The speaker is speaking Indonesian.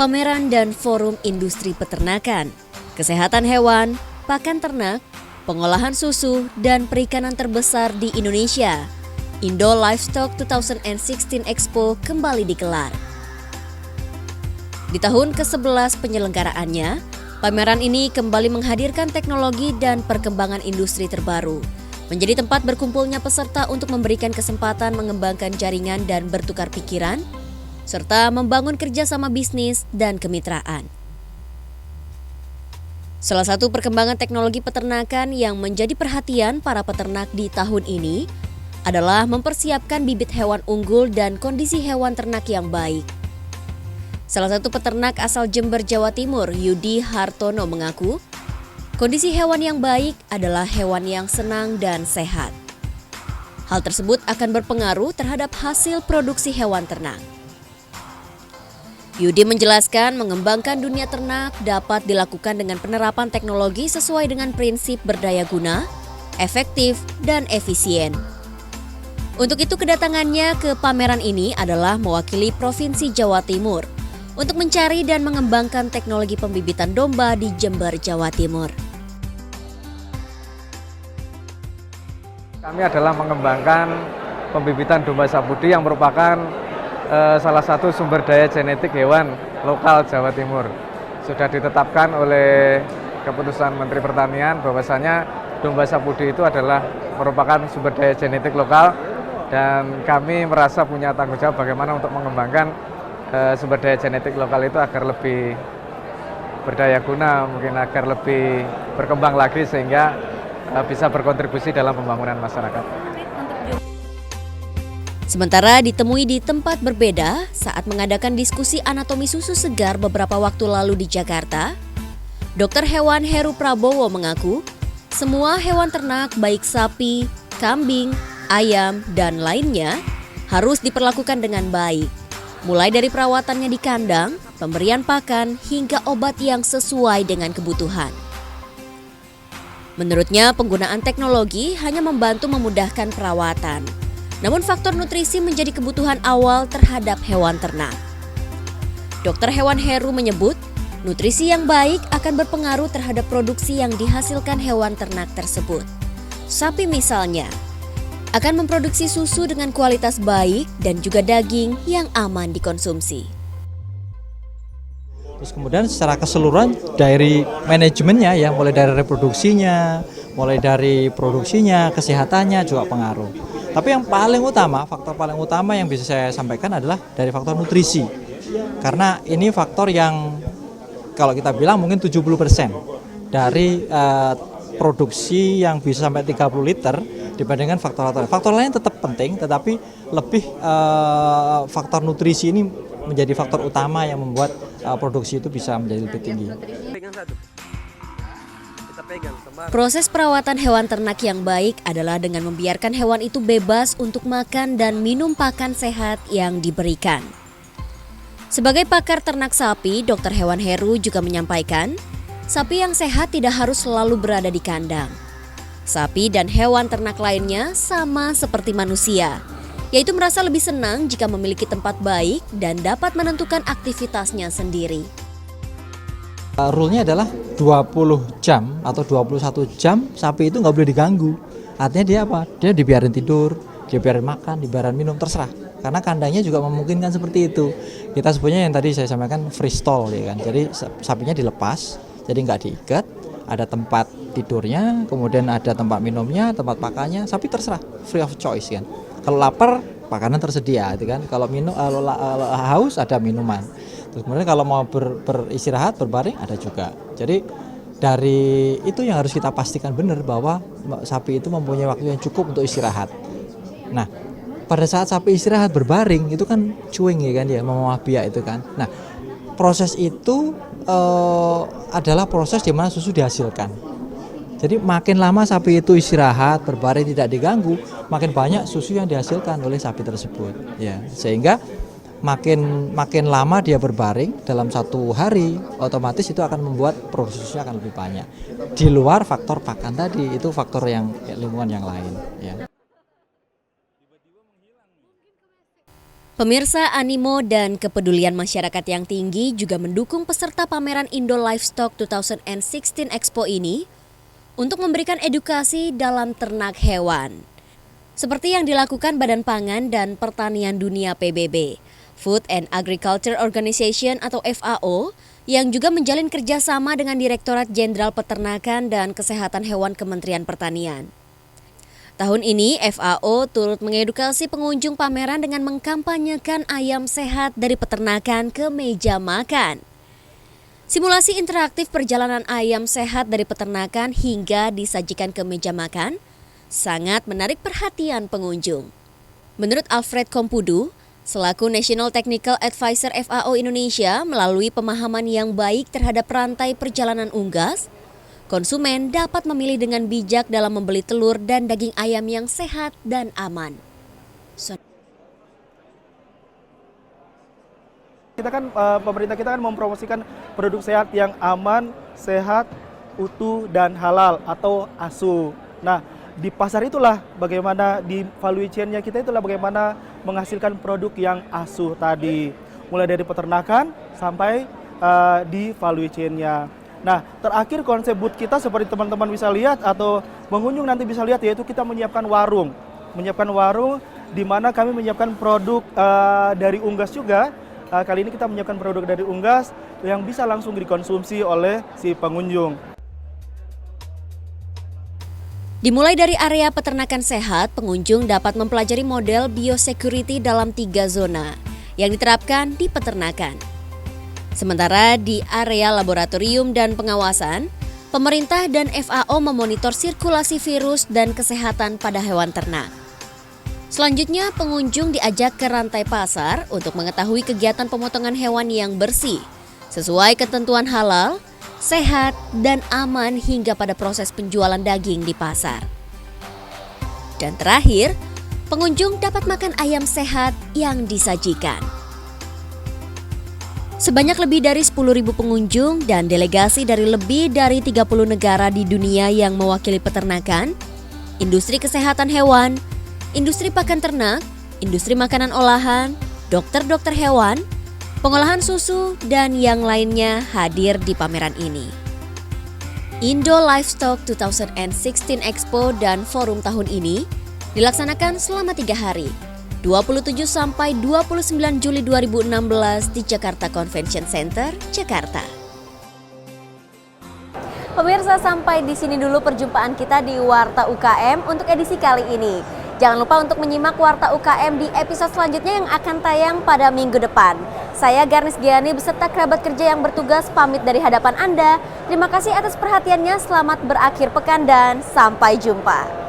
pameran dan forum industri peternakan, kesehatan hewan, pakan ternak, pengolahan susu, dan perikanan terbesar di Indonesia. Indo Livestock 2016 Expo kembali digelar. Di tahun ke-11 penyelenggaraannya, pameran ini kembali menghadirkan teknologi dan perkembangan industri terbaru, menjadi tempat berkumpulnya peserta untuk memberikan kesempatan mengembangkan jaringan dan bertukar pikiran, serta membangun kerjasama bisnis dan kemitraan. Salah satu perkembangan teknologi peternakan yang menjadi perhatian para peternak di tahun ini adalah mempersiapkan bibit hewan unggul dan kondisi hewan ternak yang baik. Salah satu peternak asal Jember, Jawa Timur, Yudi Hartono mengaku, kondisi hewan yang baik adalah hewan yang senang dan sehat. Hal tersebut akan berpengaruh terhadap hasil produksi hewan ternak. Yudi menjelaskan mengembangkan dunia ternak dapat dilakukan dengan penerapan teknologi sesuai dengan prinsip berdaya guna, efektif, dan efisien. Untuk itu kedatangannya ke pameran ini adalah mewakili Provinsi Jawa Timur untuk mencari dan mengembangkan teknologi pembibitan domba di Jember, Jawa Timur. Kami adalah mengembangkan pembibitan domba sapudi yang merupakan salah satu sumber daya genetik hewan lokal Jawa Timur. Sudah ditetapkan oleh keputusan Menteri Pertanian bahwasanya domba sapudi itu adalah merupakan sumber daya genetik lokal dan kami merasa punya tanggung jawab bagaimana untuk mengembangkan sumber daya genetik lokal itu agar lebih berdaya guna, mungkin agar lebih berkembang lagi sehingga bisa berkontribusi dalam pembangunan masyarakat. Sementara ditemui di tempat berbeda saat mengadakan diskusi anatomi susu segar beberapa waktu lalu di Jakarta, Dokter Hewan Heru Prabowo mengaku semua hewan ternak baik sapi, kambing, ayam, dan lainnya harus diperlakukan dengan baik. Mulai dari perawatannya di kandang, pemberian pakan, hingga obat yang sesuai dengan kebutuhan. Menurutnya, penggunaan teknologi hanya membantu memudahkan perawatan. Namun faktor nutrisi menjadi kebutuhan awal terhadap hewan ternak. Dokter Hewan Heru menyebut, nutrisi yang baik akan berpengaruh terhadap produksi yang dihasilkan hewan ternak tersebut. Sapi misalnya, akan memproduksi susu dengan kualitas baik dan juga daging yang aman dikonsumsi. Terus kemudian secara keseluruhan dari manajemennya ya, mulai dari reproduksinya, mulai dari produksinya, kesehatannya juga pengaruh. Tapi yang paling utama, faktor paling utama yang bisa saya sampaikan adalah dari faktor nutrisi. Karena ini faktor yang kalau kita bilang mungkin 70% dari produksi yang bisa sampai 30 liter dibandingkan faktor-faktor. Faktor lain tetap penting, tetapi lebih faktor nutrisi ini menjadi faktor utama yang membuat produksi itu bisa menjadi lebih tinggi. Proses perawatan hewan ternak yang baik adalah dengan membiarkan hewan itu bebas untuk makan dan minum pakan sehat yang diberikan. Sebagai pakar ternak sapi, Dokter Hewan Heru juga menyampaikan, sapi yang sehat tidak harus selalu berada di kandang. Sapi dan hewan ternak lainnya sama seperti manusia, yaitu merasa lebih senang jika memiliki tempat baik dan dapat menentukan aktivitasnya sendiri. Rule-nya adalah 20 jam atau 21 jam sapi itu nggak boleh diganggu. Artinya dia apa? Dia dibiarin tidur, dia biarin makan, dibiarin minum, terserah. Karena kandangnya juga memungkinkan seperti itu. Kita sebutnya yang tadi saya sampaikan free stall ya kan. Jadi sapinya dilepas, jadi nggak diikat. Ada tempat tidurnya, kemudian ada tempat minumnya, tempat pakannya, sapi terserah, free of choice kan. Kalau lapar, makanan tersedia, gitu kan. Kalau minum, haus ada minuman. Terus kemudian kalau mau beristirahat, berbaring ada juga. Jadi dari itu yang harus kita pastikan benar bahwa sapi itu mempunyai waktu yang cukup untuk istirahat. Nah, pada saat sapi istirahat berbaring itu kan cuing ya kan dia, memamah biak itu kan. Nah, proses itu adalah proses di mana susu dihasilkan. Jadi makin lama sapi itu istirahat, berbaring tidak diganggu, makin banyak susu yang dihasilkan oleh sapi tersebut. Ya, sehingga makin lama dia berbaring dalam satu hari, otomatis itu akan membuat produksi susunya akan lebih banyak. Di luar faktor pakan tadi, itu faktor yang lingkungan yang lain. Ya. Pemirsa, animo dan kepedulian masyarakat yang tinggi juga mendukung peserta pameran Indo Livestock 2016 Expo ini untuk memberikan edukasi dalam ternak hewan. Seperti yang dilakukan Badan Pangan dan Pertanian Dunia PBB, Food and Agriculture Organization atau FAO, yang juga menjalin kerjasama dengan Direktorat Jenderal Peternakan dan Kesehatan Hewan Kementerian Pertanian. Tahun ini, FAO turut mengedukasi pengunjung pameran dengan mengkampanyekan ayam sehat dari peternakan ke meja makan. Simulasi interaktif perjalanan ayam sehat dari peternakan hingga disajikan ke meja makan sangat menarik perhatian pengunjung. Menurut Alfred Kompudu, selaku National Technical Advisor FAO Indonesia, melalui pemahaman yang baik terhadap rantai perjalanan unggas, konsumen dapat memilih dengan bijak dalam membeli telur dan daging ayam yang sehat dan aman. Pemerintah kita kan mempromosikan produk sehat yang aman, sehat, utuh, dan halal atau ASU. Nah, di pasar itulah bagaimana di value chain-nya kita itulah bagaimana menghasilkan produk yang ASU tadi. Mulai dari peternakan sampai di value chain-nya. Nah, terakhir konsep booth kita seperti teman-teman bisa lihat atau pengunjung nanti bisa lihat, yaitu kita menyiapkan warung. Menyiapkan warung di mana kami menyiapkan produk dari unggas juga. Kali ini kita menyiapkan produk dari unggas yang bisa langsung dikonsumsi oleh si pengunjung. Dimulai dari area peternakan sehat, pengunjung dapat mempelajari model biosecurity dalam 3 zona yang diterapkan di peternakan. Sementara di area laboratorium dan pengawasan, pemerintah dan FAO memonitor sirkulasi virus dan kesehatan pada hewan ternak. Selanjutnya, pengunjung diajak ke rantai pasar untuk mengetahui kegiatan pemotongan hewan yang bersih, sesuai ketentuan halal, sehat, dan aman hingga pada proses penjualan daging di pasar. Dan terakhir, pengunjung dapat makan ayam sehat yang disajikan. Sebanyak lebih dari 10.000 pengunjung dan delegasi dari lebih dari 30 negara di dunia yang mewakili peternakan, industri kesehatan hewan, industri pakan ternak, industri makanan olahan, dokter-dokter hewan, pengolahan susu, dan yang lainnya hadir di pameran ini. Indo Livestock 2016 Expo dan Forum tahun ini dilaksanakan selama 3 hari, 27 sampai 29 Juli 2016 di Jakarta Convention Center, Jakarta. Pemirsa, sampai di sini dulu perjumpaan kita di Warta UKM untuk edisi kali ini. Jangan lupa untuk menyimak Warta UKM di episode selanjutnya yang akan tayang pada minggu depan. Saya Garnis Giani beserta kerabat kerja yang bertugas pamit dari hadapan Anda. Terima kasih atas perhatiannya, selamat berakhir pekan dan sampai jumpa.